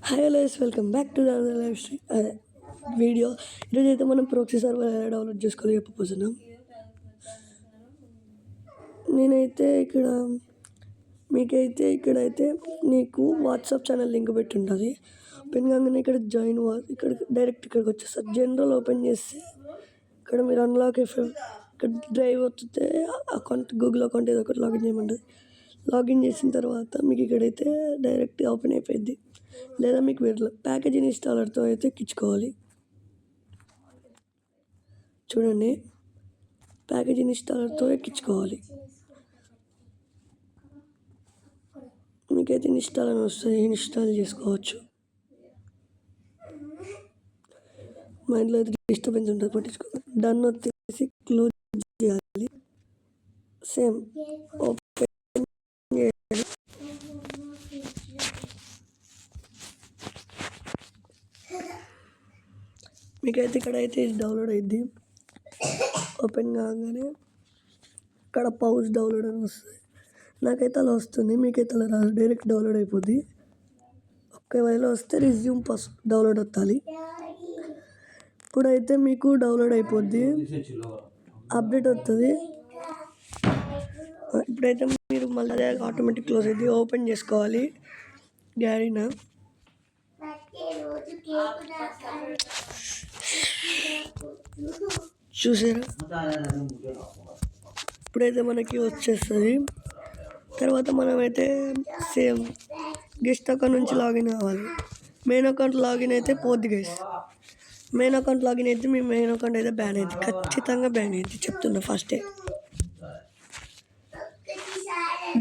Hi guys, welcome back to the live stream video. ఈరోజైతే మనం ప్రోక్సీ server ఎలా download చేసుకోవాలి చెప్పబోతున్నాం. నేనైతే ఇక్కడైతే నీకు వాట్సాప్ ఛానల్ లింక్ పెట్టి ఉంటుంది. ఓపెన్ కాగానే ఇక్కడ జాయిన్ ఇక్కడ డైరెక్ట్ ఇక్కడికి వచ్చేస్తారు. జనరల్ ఓపెన్ చేస్తే ఇక్కడ మీరు అన్లాక్ ఇక్కడ డ్రైవ్ వస్తే అకౌంట్, గూగుల్ అకౌంట్ ఏదో ఒకటి లాగిన్ చేయమంటుంది. లాగిన్ చేసిన తర్వాత మీకు ఇక్కడైతే డైరెక్ట్ ఓపెన్ అయిపోయింది. లేదా మీకు ప్యాకేజ్ ఇన్స్టాలర్తో అయితే ఎక్కించుకోవాలి. చూడండి, ప్యాకేజ్ ఇన్స్టాలర్తో ఎక్కించుకోవాలి. మీకైతే ఇన్స్టాల్ అని వస్తుంది, ఇన్స్టాల్ చేసుకోవచ్చు. మా ఇంట్లో అయితే డిస్టర్బెన్స్ ఉంటుంది, పట్టించుకోవాలి. డన్ వచ్చేసి క్లోజ్ చేయాలి. సేమ్ ఓపెన్ చేయాలి. మీకైతే ఇక్కడైతే డౌన్లోడ్ అయింది. ఓపెన్ కాగానే ఇక్కడ పౌజ్ డౌన్లోడ్ అని వస్తుంది. నాకైతే అలా వస్తుంది, మీకైతే అలా రాదు, డైరెక్ట్ డౌన్లోడ్ అయిపోద్ది. ఒకవేళ వస్తే రిజ్యూమ్ డౌన్లోడ్ అవుతాలి. ఇప్పుడైతే మీకు డౌన్లోడ్ అయిపోద్ది, అప్డేట్ అవుతుంది. ఇప్పుడైతే మీరు మళ్ళీ అదే ఆటోమేటిక్ క్లోజ్ అయింది. ఓపెన్ చేసుకోవాలి గ్యారీనా. చూసారా, ఇప్పుడైతే మనకి వచ్చేస్తుంది. తర్వాత మనమైతే సేమ్ గెస్ట్ అకౌంట్ నుంచి లాగిన్ అవ్వాలి. మెయిన్ అకౌంట్ లాగిన్ అయితే పోద్ది గైస్. మెయిన్ అకౌంట్ లాగిన్ అయితే మీ మెయిన్ అకౌంట్ అయితే బ్యాన్ అయింది, ఖచ్చితంగా బ్యాన్ అయింది, చెప్తున్నా ఫస్టే.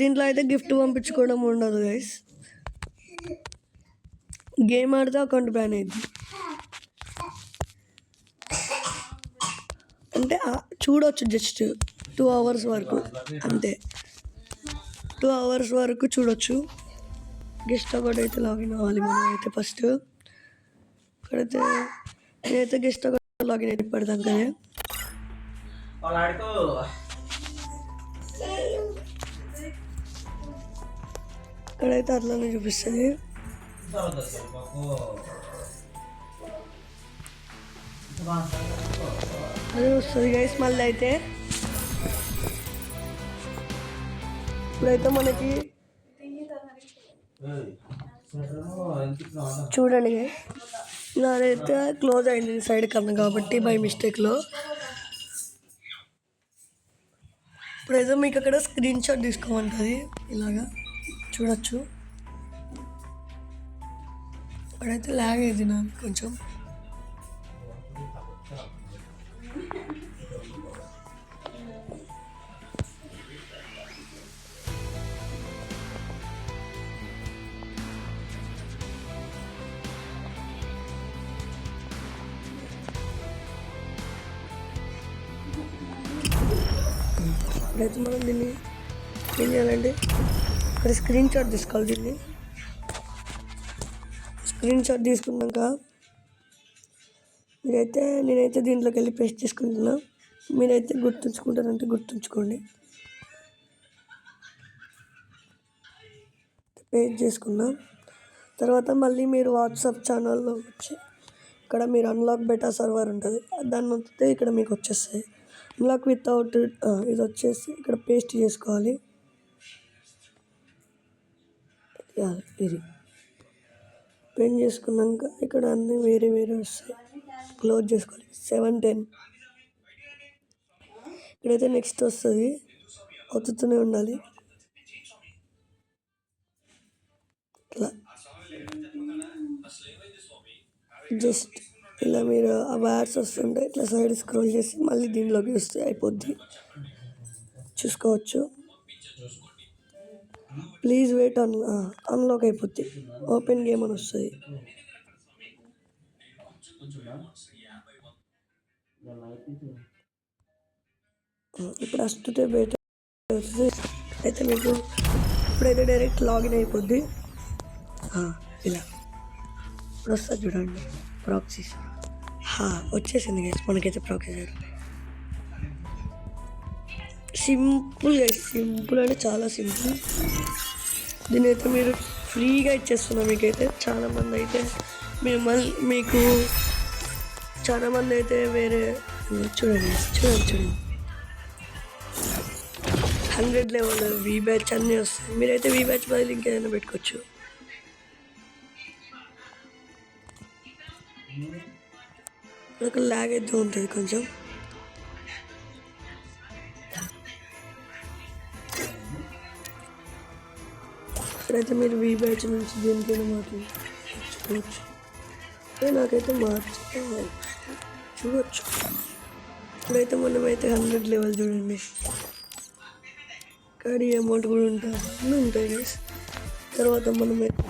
దీంట్లో అయితే గిఫ్ట్ పంపించుకోవడం ఉండదు గైస్. గేమ్ ఆడితే అకౌంట్ బ్యాన్ అయింది. అంటే చూడవచ్చు జస్ట్ 2 hours వరకు, అంతే. 2 hours వరకు చూడొచ్చు. గెస్ట్ అకౌంట్ అయితే లాగిన్ అవ్వాలి మనం అయితే ఫస్ట్. ఇక్కడైతే నేనైతే గెస్ట్ అకౌంట్ లాగిన్ అయితే పెడతాను కదా. ఇక్కడైతే అట్లానే చూపిస్తుంది. అదే వస్తుంది గైస్. మళ్ళీ అయితే ఇప్పుడైతే మనకి చూడండి గైస్, నాదైతే క్లోజ్ అయింది సైడ్ కన్నా కాబట్టి బై మిస్టేక్లో. ఇప్పుడైతే మీకు అక్కడ స్క్రీన్ షాట్ తీసుకోమంటుంది, ఇలాగా చూడొచ్చు. ఇప్పుడైతే ల్యాగ్ అయింది నాకు కొంచెం. ఇప్పుడైతే మనం దీన్ని ఏం చేయాలంటే ఇక్కడ స్క్రీన్ షాట్ తీసుకోవాలి. దీన్ని స్క్రీన్ షాట్ తీసుకున్నాక నేనైతే దీంట్లోకి వెళ్ళి పేస్ట్ చేసుకుంటున్నా. మీరైతే గుర్తుంచుకుంటారంటే గుర్తుంచుకోండి. పేస్ట్ చేసుకున్నాం తర్వాత మళ్ళీ మీరు వాట్సాప్ ఛానల్లో వచ్చి ఇక్కడ మీరు అన్లాక్ బెటా సర్వర్ ఉంటుంది, దాన్ని వస్తే ఇక్కడ మీకు వచ్చేస్తాయి. అన్లాక్ వితౌట్ ఇది వచ్చేసి ఇక్కడ పేస్ట్ చేసుకోవాలి. ఇది పెన్ చేసుకున్నాక ఇక్కడ అన్నీ వేరే వేరే వస్తాయి, క్లోజ్ చేసుకోవాలి. 7:10 ఇక్కడైతే నెక్స్ట్ వస్తుంది, అవుతూనే ఉండాలి. ఇట్లా జస్ట్ ఇలా మీరు ఆ యాడ్స్ వస్తుంటే ఇట్లా సైడ్ స్క్రోల్ చేసి మళ్ళీ దీనిలోకి వస్తే అయిపోద్ది, చూసుకోవచ్చు. ప్లీజ్ వెయిట్ అన్లాక్ అయిపోద్ది. ఓపెన్ గేమ్ అని వస్తుంది. ఇప్పుడు వస్తుంటే బయట వస్తుంది. అయితే మీకు ఇప్పుడైతే డైరెక్ట్ లాగిన్ అయిపోద్ది. ఇలా ఇప్పుడు వస్తుంది చూడండి, ప్రాక్సీస్ వచ్చేసింది గైస్. మనకైతే ప్రాక్సీస్ సింపుల్ గైస్, సింపుల్ అంటే చాలా సింపుల్. దీని అయితే మీరు ఫ్రీగా ఇచ్చేస్తున్నా మీకైతే. చాలామంది అయితే మీకు చాలామంది అయితే వేరే చూడండి చూడండి చూడండి 100 లెవెల్ వీ బ్యాచ్ అన్నీ వస్తాయి. మీరైతే వీ బ్యాచ్ బదులు ఇంకేదైనా పెట్టుకోవచ్చు. ఒక ల్యాగ్ అయితే ఉంటుంది కొంచెం. ఇక్కడైతే మీరు వీ బ్యాచ్ నుంచి దేనికైనా మార్చుకోవచ్చు. నాకైతే చూడవచ్చు. ఇప్పుడైతే మనమైతే 100 లెవెల్ చూడండి. కానీ అమౌంట్ కూడా ఉంటుంది, అన్నీ ఉంటాయి గైస్. తర్వాత మనమైతే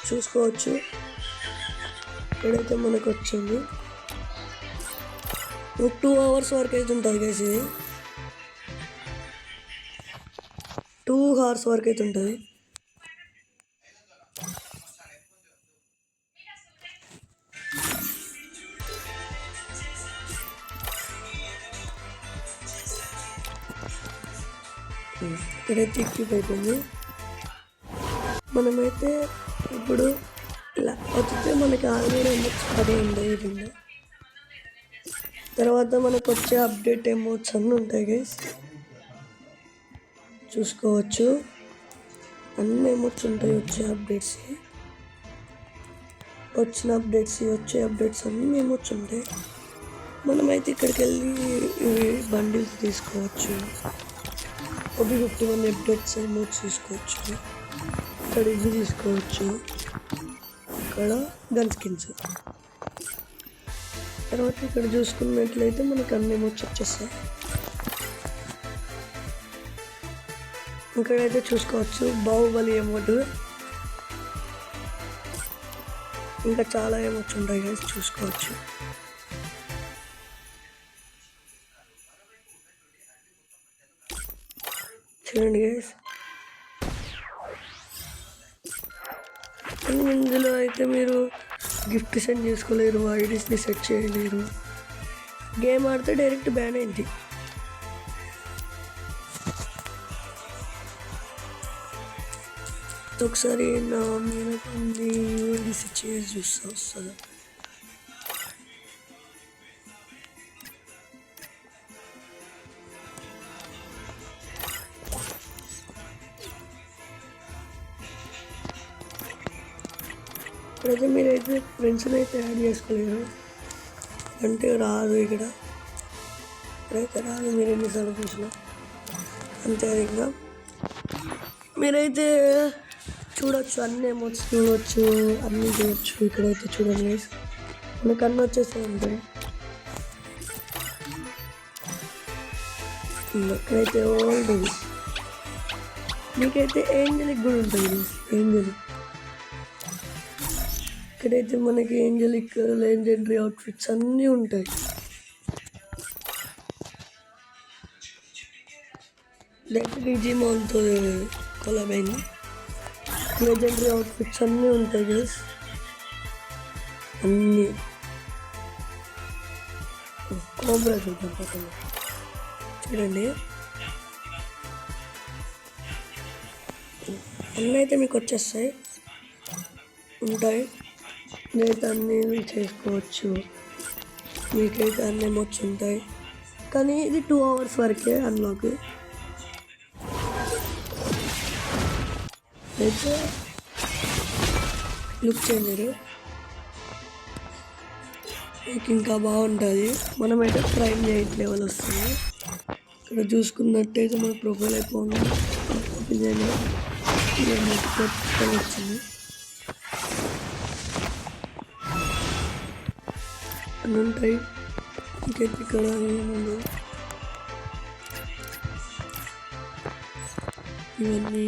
చూసుకోవచ్చు. ఇక్కడైతే మనకు వచ్చింది 2 hours వరకు అయితే ఉంటుంది గైస్. ఇది 2 hours వరకు అయితే ఉంటుంది. ఇక్కడైతే ఎక్విప్ అయిపోయింది. మనమైతే ఇప్పుడు ఇలా వచ్చితే మనకి ఆల్రెడీ అదే ఉంది. తర్వాత మనకు వచ్చే అప్డేట్ ఎమోట్స్ అన్నీ ఉంటాయి గైస్, చూసుకోవచ్చు. అన్ని ఎమోట్స్ ఉంటాయి వచ్చే అప్డేట్స్. వచ్చే అప్డేట్స్ అన్ని ఎమోట్స్ ఉంటాయి. మనమైతే ఇక్కడికి వెళ్ళి బండిల్స్ తీసుకోవచ్చు. ఒక 51 అప్డేట్స్ ఎమోట్స్ తీసుకోవచ్చు. ఇక్కడ ఇది తీసుకోవచ్చు. ఇక్కడ గన్ స్కిన్స్. తర్వాత ఇక్కడ చూసుకున్నట్లయితే మనకు అన్ని ఎమోట్స్ వచ్చేస్తాయి. ఇక్కడైతే చూసుకోవచ్చు బాహుబలి ఎమోట్. ఇంకా చాలా ఎమోట్స్ ఉంటాయి గైస్, చూసుకోవచ్చు. చూడండి గైస్, ఇందులో అయితే మీరు గిఫ్ట్ సెండ్ చేసుకోలేరు, ఐడీస్ని సెట్ చేయలేరు. గేమ్ ఆడితే డైరెక్ట్ బ్యాన్ అయింది. ఒకసారి నా మీద కొన్ని ఐడీస్ చేసి చూస్తా వస్తుంది. ఇప్పుడైతే మీరైతే ఫ్రెండ్స్ని అయితే యాడ్ చేసుకోలేరు, అంటే రాదు. ఇక్కడైతే రాదు. మీరు ఎన్నిసార్లు చూసినా అంతే. ఇంకా మీరైతే చూడొచ్చు, అన్ని ఎమోట్స్ చూడవచ్చు, అన్నీ చూడవచ్చు. ఇక్కడైతే చూడండి మనకు అన్నీ వచ్చేస్తాయి ఉంటాయి. ఇక్కడైతే ఓల్డ్ మీకైతే ఏంజలిక్ కూడా ఉంటుంది. ఇక్కడైతే మనకి ఏంజలిక్ లెజెండరీ అవుట్ఫిట్స్ అన్నీ ఉంటాయి. డిజిమాన్తో కొలాబ్ అయింది. లెజెండరీ అవుట్ఫిట్స్ అన్నీ ఉంటాయి గైస్, అన్నీ. కోబ్రా చూద్దాం పక్కన చూడండి. అన్నీ అయితే మీకు వచ్చేస్తాయి, ఉంటాయి. మీరైతే అన్నీ చేసుకోవచ్చు. మీకైతే అన్నీ ఎమోట్స్ ఉంటాయి. కానీ ఇది 2 hours వరకే అన్లాక్. అయితే లుక్ చేంజర్ మీకు ఇంకా బాగుంటుంది. మనమైతే ప్రైమ్ 8 లెవెల్ వస్తుంది. ఇక్కడ చూసుకున్నట్టయితే మన ప్రొఫైల్ అయిపోయింది. ఓపెన్ చేయండి, వచ్చింది. అన్నీ ఉంటాయి. ఇంకైతే ఇక్కడ ఏముందో ఇవన్నీ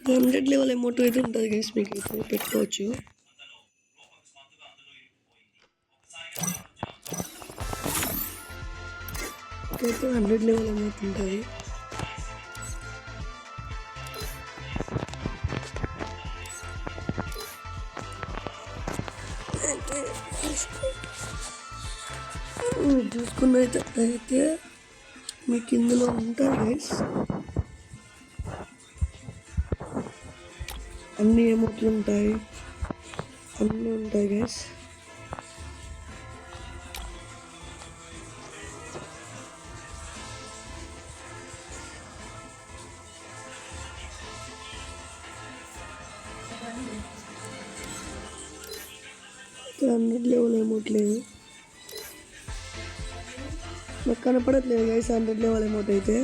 100 లెవెల్ అమౌంట్ అయితే ఉంటుంది గైస్, మీకు అయితే పెట్టుకోవచ్చు. అయితే 100 లెవెల్ అమౌంట్ ఉంటుంది. చూసుకున్నైతే మీకు ఇందులో ఉంటాయి గైస్, అన్ని ఎమోట్లు ఉంటాయి, అన్నీ ఉంటాయి గైస్. 100 లెవెల్ ఎమోట్ లేదు, నాకు కనపడట్లేదు గైస్ 100 లెవెల్ ఎమోట్ అయితే.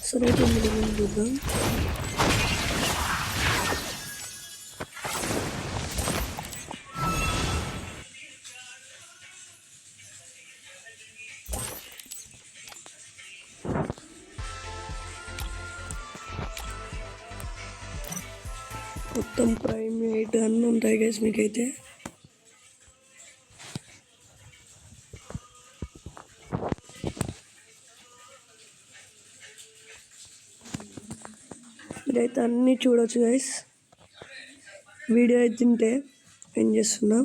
సరే అయితే మనం చూద్దాం. మొత్తం ప్రైమ్ 8 అన్నీ ఉంటాయి గైస్ మీకైతే. మీరైతే అన్నీ చూడవచ్చు గైస్. వీడియో అయితే తింటే ఏం చేస్తున్నా.